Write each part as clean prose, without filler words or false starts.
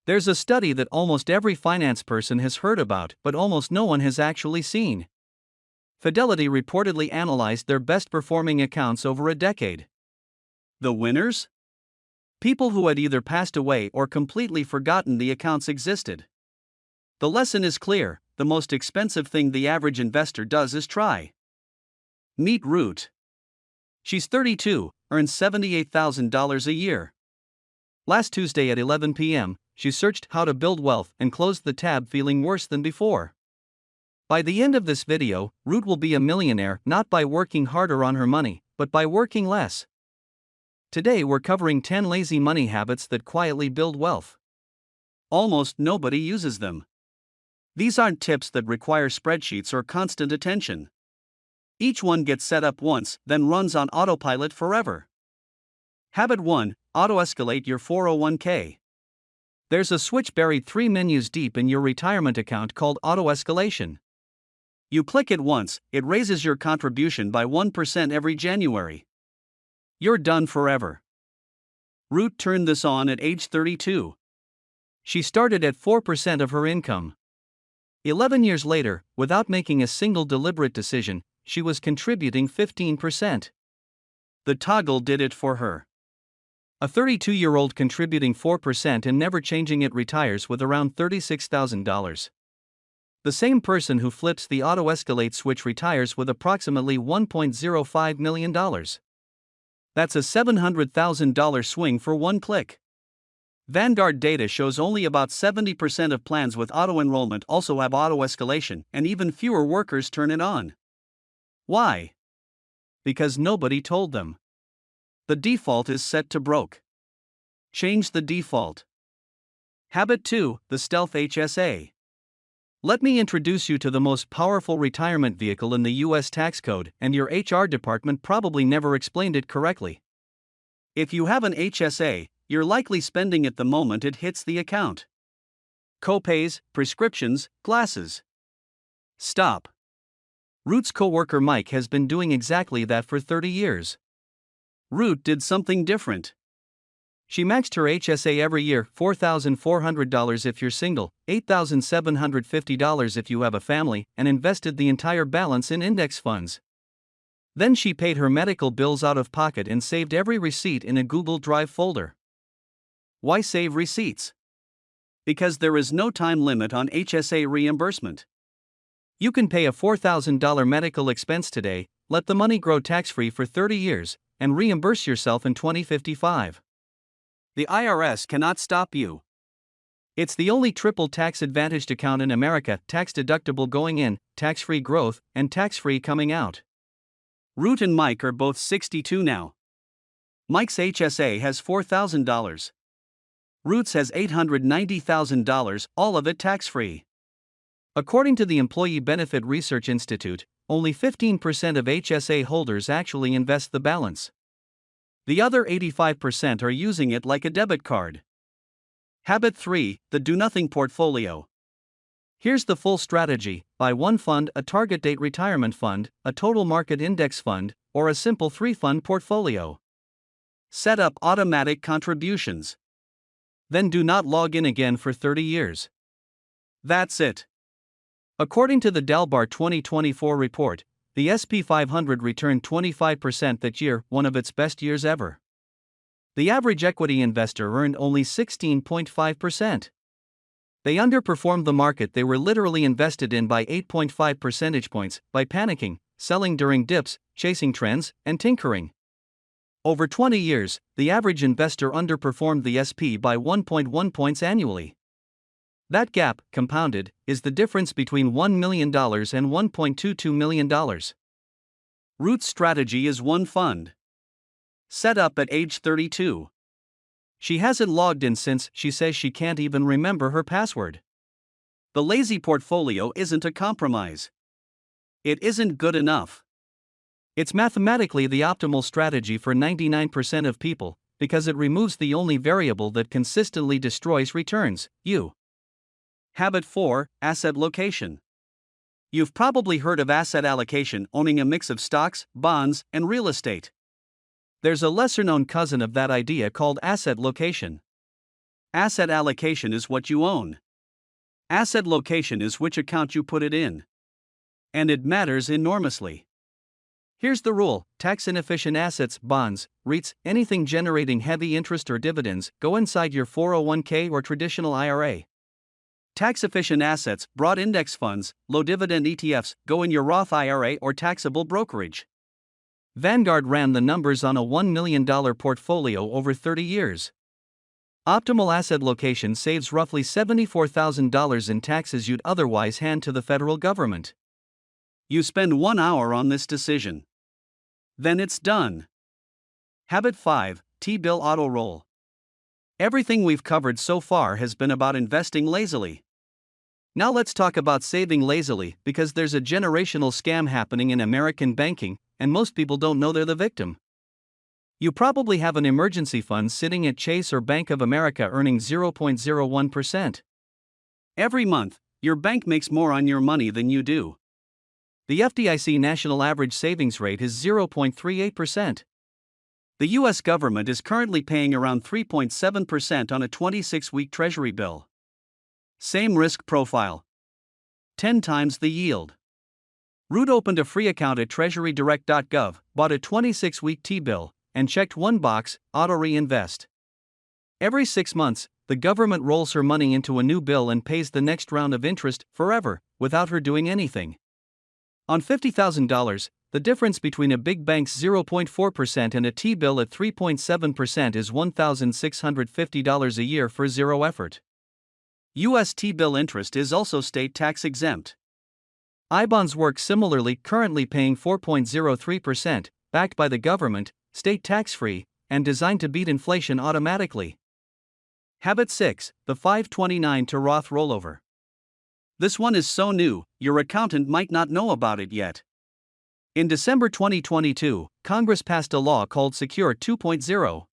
There's a study that almost every finance person has heard about, but almost no one has actually seen. Fidelity reportedly analyzed their best performing accounts over a decade. The winners? People who had either passed away or completely forgotten the accounts existed. The lesson is clear: the most expensive thing the average investor does is try. Meet Ruth. She's 32, earns $78,000 a year. Last Tuesday at 11 p.m., she searched how to build wealth and closed the tab feeling worse than before. By the end of this video, Ruth will be a millionaire not by working harder on her money, but by working less. Today we're covering 10 lazy money habits that quietly build wealth. Almost nobody uses them. These aren't tips that require spreadsheets or constant attention. Each one gets set up once, then runs on autopilot forever. Habit 1: Auto-escalate your 401k. There's a switch buried 3 menus deep in your retirement account called auto-escalation. You click it once, it raises your contribution by 1% every January. You're done forever. Ruth turned this on at age 32. She started at 4% of her income. 11 years later, without making a single deliberate decision, she was contributing 15%. The toggle did it for her. A 32-year-old contributing 4% and never changing it retires with around $36,000. The same person who flips the auto-escalate switch retires with approximately $1.05 million. That's a $700,000 swing for one click. Vanguard data shows only about 70% of plans with auto-enrollment also have auto-escalation, and even fewer workers turn it on. Why? Because nobody told them. The default is set to broke. Change the default. Habit 2: The Stealth HSA. Let me introduce you to the most powerful retirement vehicle in the U.S. tax code, and your HR department probably never explained it correctly. If you have an HSA, you're likely spending it the moment it hits the account. Copays, prescriptions, glasses. Stop. Ruth's coworker Mike has been doing exactly that for 30 years. Ruth did something different. She maxed her HSA every year, $4,400 if you're single, $8,750 if you have a family, and invested the entire balance in index funds. Then she paid her medical bills out of pocket and saved every receipt in a Google Drive folder. Why save receipts? Because there is no time limit on HSA reimbursement. You can pay a $4,000 medical expense today, let the money grow tax-free for 30 years, and reimburse yourself in 2055. The IRS cannot stop you. It's the only triple tax-advantaged account in America: tax-deductible going in, tax-free growth, and tax-free coming out. Ruth and Mike are both 62 now. Mike's HSA has $4,000. Ruth's has $890,000, all of it tax-free. According to the Employee Benefit Research Institute, only 15% of HSA holders actually invest the balance. The other 85% are using it like a debit card. Habit 3: The Do-Nothing Portfolio. Here's the full strategy: buy one fund, a target date retirement fund, a total market index fund, or a simple 3-fund portfolio. Set up automatic contributions. Then do not log in again for 30 years. That's it. According to the Dalbar 2024 report, the S&P 500 returned 25% that year, one of its best years ever. The average equity investor earned only 16.5%. They underperformed the market they were literally invested in by 8.5 percentage points, by panicking, selling during dips, chasing trends, and tinkering. Over 20 years, the average investor underperformed the S&P by 1.1 points annually. That gap, compounded, is the difference between $1 million and $1.22 million. Ruth's strategy is one fund. Set up at age 32. She hasn't logged in since. She says she can't even remember her password. The lazy portfolio isn't a compromise. It isn't good enough. It's mathematically the optimal strategy for 99% of people, because it removes the only variable that consistently destroys returns: you. Habit 4: Asset location. You've probably heard of asset allocation, owning a mix of stocks, bonds, and real estate. There's a lesser-known cousin of that idea called asset location. Asset allocation is what you own. Asset location is which account you put it in. And it matters enormously. Here's the rule: tax inefficient assets, bonds, REITs, anything generating heavy interest or dividends, go inside your 401k or traditional IRA. Tax efficient assets, broad index funds, low dividend ETFs, go in your Roth IRA or taxable brokerage. Vanguard ran the numbers on a $1 million portfolio over 30 years. Optimal asset location saves roughly $74,000 in taxes you'd otherwise hand to the federal government. You spend 1 hour on this decision. Then it's done. Habit 5, T-bill auto roll. Everything we've covered so far has been about investing lazily. Now let's talk about saving lazily, because there's a generational scam happening in American banking, and most people don't know they're the victim. You probably have an emergency fund sitting at Chase or Bank of America earning 0.01%. Every month, your bank makes more on your money than you do. The FDIC national average savings rate is 0.38%. The U.S. government is currently paying around 3.7% on a 26-week Treasury bill. Same risk profile. 10 times the yield. Root opened a free account at treasurydirect.gov, bought a 26-week T-bill, and checked one box, Auto Reinvest. Every 6 months, the government rolls her money into a new bill and pays the next round of interest forever, without her doing anything. On $50,000, the difference between a big bank's 0.4% and a T-bill at 3.7% is $1,650 a year for zero effort. U.S. T-bill interest is also state tax exempt. I-bonds work similarly, currently paying 4.03%, backed by the government, state tax-free, and designed to beat inflation automatically. Habit 6, the 529 to Roth rollover. This one is so new, your accountant might not know about it yet. In December 2022, Congress passed a law called Secure 2.0.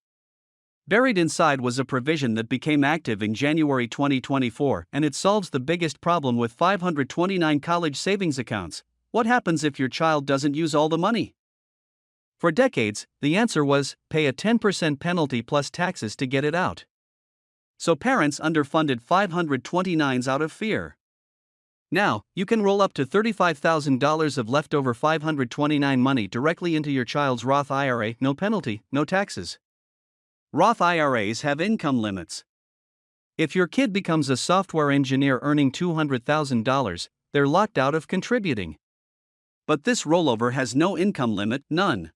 Buried inside was a provision that became active in January 2024, and it solves the biggest problem with 529 college savings accounts. What happens if your child doesn't use all the money? For decades, the answer was, pay a 10% penalty plus taxes to get it out. So parents underfunded 529s out of fear. Now, you can roll up to $35,000 of leftover 529 money directly into your child's Roth IRA, no penalty, no taxes. Roth IRAs have income limits. If your kid becomes a software engineer earning $200,000, they're locked out of contributing. But this rollover has no income limit, none.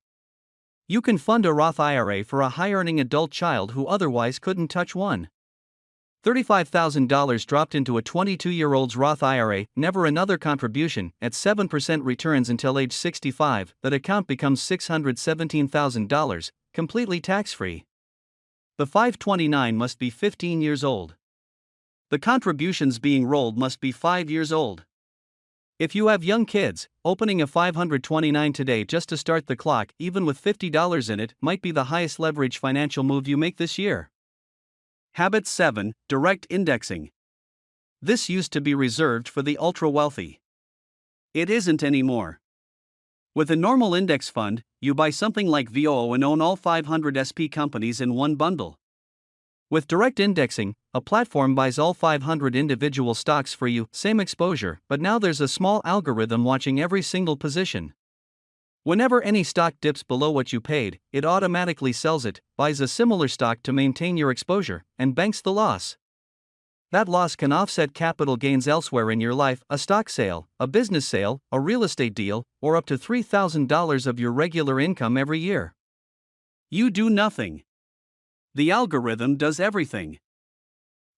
You can fund a Roth IRA for a high-earning adult child who otherwise couldn't touch one. $35,000 dropped into a 22-year-old's Roth IRA, never another contribution, at 7% returns until age 65, that account becomes $617,000, completely tax-free. The 529 must be 15 years old. The contributions being rolled must be 5 years old. If you have young kids, opening a 529 today just to start the clock, even with $50 in it, might be the highest leverage financial move you make this year. Habit 7, direct indexing. This used to be reserved for the ultra-wealthy. It isn't anymore. With a normal index fund, you buy something like VOO and own all 500 SP companies in one bundle. With direct indexing, a platform buys all 500 individual stocks for you, same exposure, but now there's a small algorithm watching every single position. Whenever any stock dips below what you paid, it automatically sells it, buys a similar stock to maintain your exposure, and banks the loss. That loss can offset capital gains elsewhere in your life: a stock sale, a business sale, a real estate deal, or up to $3,000 of your regular income every year. You do nothing. The algorithm does everything.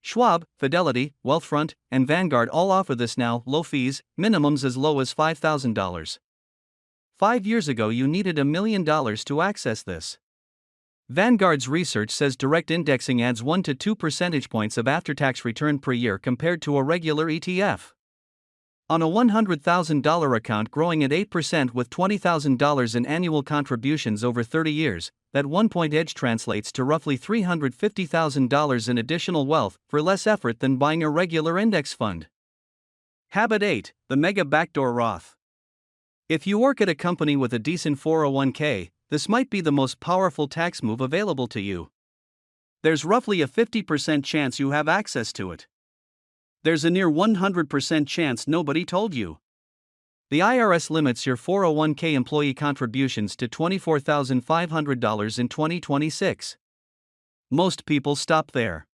Schwab, Fidelity, Wealthfront, and Vanguard all offer this now, low fees, minimums as low as $5,000. 5 years ago you needed $1 million to access this. Vanguard's research says direct indexing adds 1 to 2 percentage points of after-tax return per year compared to a regular ETF. On a $100,000 account growing at 8% with $20,000 in annual contributions over 30 years, that 1-point edge translates to roughly $350,000 in additional wealth for less effort than buying a regular index fund. Habit 8, the mega backdoor Roth. If you work at a company with a decent 401k, this might be the most powerful tax move available to you. there's roughly a 50% chance you have access to it. There's a near 100% chance nobody told you. The IRS limits your 401k employee contributions to $24,500 in 2026. Most people stop there.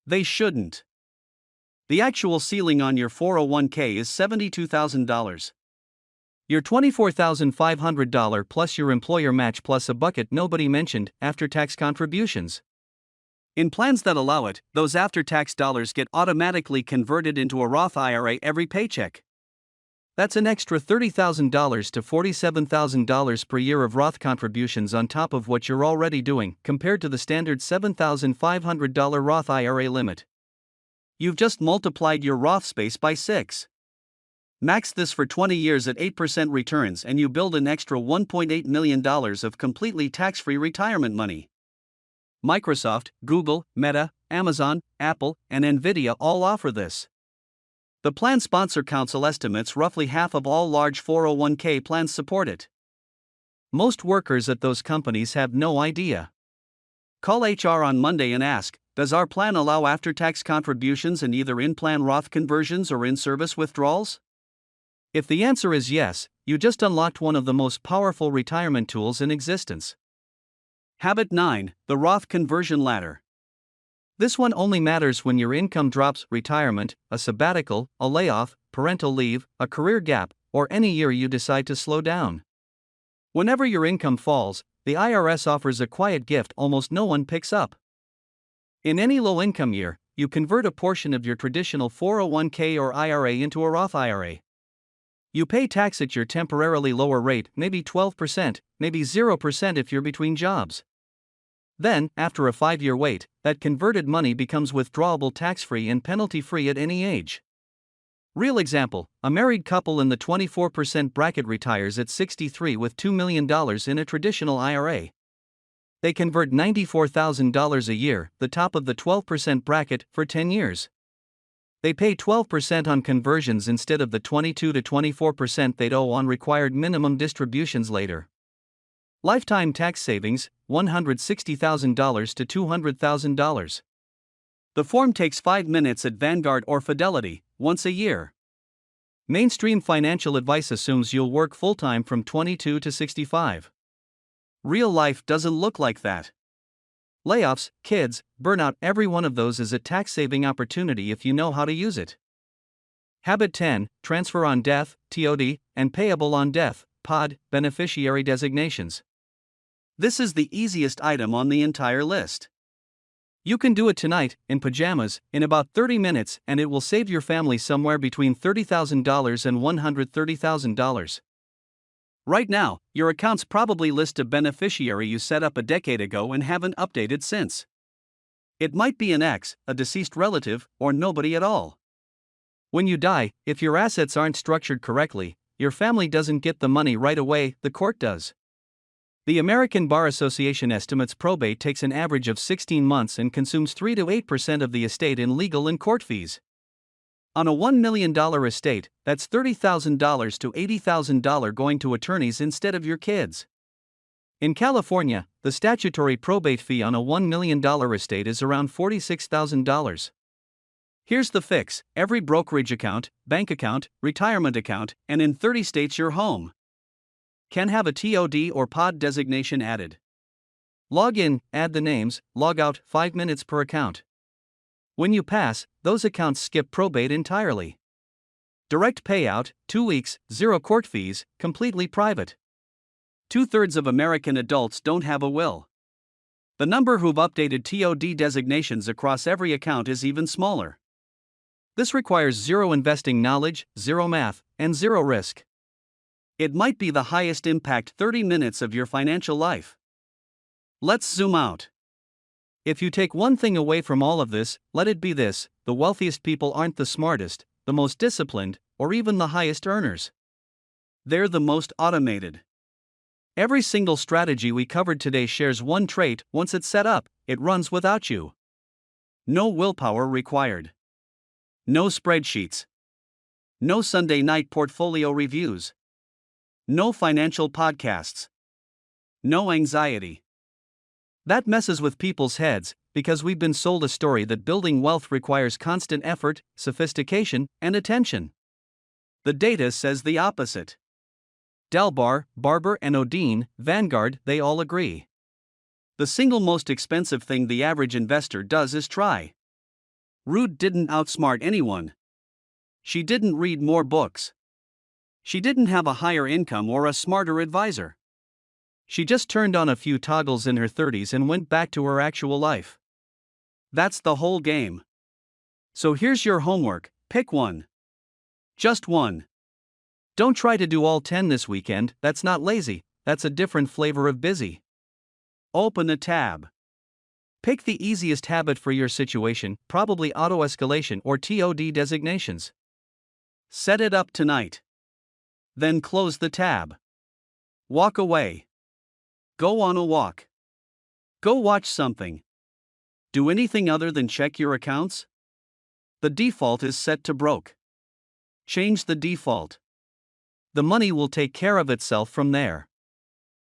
They shouldn't. The actual ceiling on your 401k is $72,000. Your $24,500 plus your employer match plus a bucket nobody mentioned, after-tax contributions. In plans that allow it, those after-tax dollars get automatically converted into a Roth IRA every paycheck. That's an extra $30,000 to $47,000 per year of Roth contributions on top of what you're already doing, compared to the standard $7,500 Roth IRA limit. You've just multiplied your Roth space by 6. Max this for 20 years at 8% returns and you build an extra $1.8 million of completely tax-free retirement money. Microsoft, Google, Meta, Amazon, Apple, and Nvidia all offer this. The Plan Sponsor Council estimates roughly half of all large 401k plans support it. Most workers at those companies have no idea. Call HR on Monday and ask, does our plan allow after-tax contributions and either in-plan Roth conversions or in-service withdrawals? If the answer is yes, you just unlocked one of the most powerful retirement tools in existence. Habit 9, the Roth Conversion Ladder. This one only matters when your income drops, retirement, a sabbatical, a layoff, parental leave, a career gap, or any year you decide to slow down. Whenever your income falls, the IRS offers a quiet gift almost no one picks up. In any low-income year, you convert a portion of your traditional 401k or IRA into a Roth IRA. You pay tax at your temporarily lower rate, maybe 12%, maybe 0% if you're between jobs. Then, after a 5-year wait, that converted money becomes withdrawable tax-free and penalty-free at any age. Real example, a married couple in the 24% bracket retires at 63 with $2 million in a traditional IRA. They convert $94,000 a year, the top of the 12% bracket, for 10 years. They pay 12% on conversions instead of the 22 to 24% they'd owe on required minimum distributions later. Lifetime tax savings, $160,000 to $200,000. The form takes 5 minutes at Vanguard or Fidelity, once a year. Mainstream financial advice assumes you'll work full-time from 22 to 65. Real life doesn't look like that. Layoffs, kids, burnout, every one of those is a tax-saving opportunity if you know how to use it. Habit 10, transfer on death, TOD, and payable on death, POD, beneficiary designations. This is the easiest item on the entire list. You can do it tonight, in pajamas, in about 30 minutes, and it will save your family somewhere between $30,000 and $130,000. Right now, your accounts probably list a beneficiary you set up a decade ago and haven't updated since. It might be an ex, a deceased relative, or nobody at all. When you die, if your assets aren't structured correctly, your family doesn't get the money right away, the court does. The American Bar Association estimates probate takes an average of 16 months and consumes 3 to 8% of the estate in legal and court fees. On a $1 million estate, that's $30,000 to $80,000 going to attorneys instead of your kids. In California, the statutory probate fee on a $1 million estate is around $46,000. Here's the fix: every brokerage account, bank account, retirement account, and in 30 states your home can have a TOD or POD designation added. Log in, add the names, log out, 5 minutes per account. When you pass, those accounts skip probate entirely. Direct payout, 2 weeks, 0 court fees, completely private. 2/3 of American adults don't have a will. The number who've updated TOD designations across every account is even smaller. This requires 0 investing knowledge, 0 math, and 0 risk. It might be the highest impact 30 minutes of your financial life. Let's zoom out. If you take one thing away from all of this, let it be this: the wealthiest people aren't the smartest, the most disciplined, or even the highest earners. They're the most automated. Every single strategy we covered today shares one trait: once it's set up, it runs without you. No willpower required. No spreadsheets. No Sunday night portfolio reviews. No financial podcasts. No anxiety. That messes with people's heads, because we've been sold a story that building wealth requires constant effort, sophistication, and attention. The data says the opposite. Dalbar, Barber, and Odin, Vanguard, they all agree. The single most expensive thing the average investor does is try. Ruth didn't outsmart anyone. She didn't read more books. She didn't have a higher income or a smarter advisor. She just turned on a few toggles in her 30s and went back to her actual life. That's the whole game. So here's your homework: pick one. Just one. Don't try to do all 10 this weekend, that's not lazy, that's a different flavor of busy. Open a tab. Pick the easiest habit for your situation, probably auto-escalation or TOD designations. Set it up tonight. Then close the tab. Walk away. Go on a walk. Go watch something. Do anything other than check your accounts? The default is set to broke. Change the default. The money will take care of itself from there.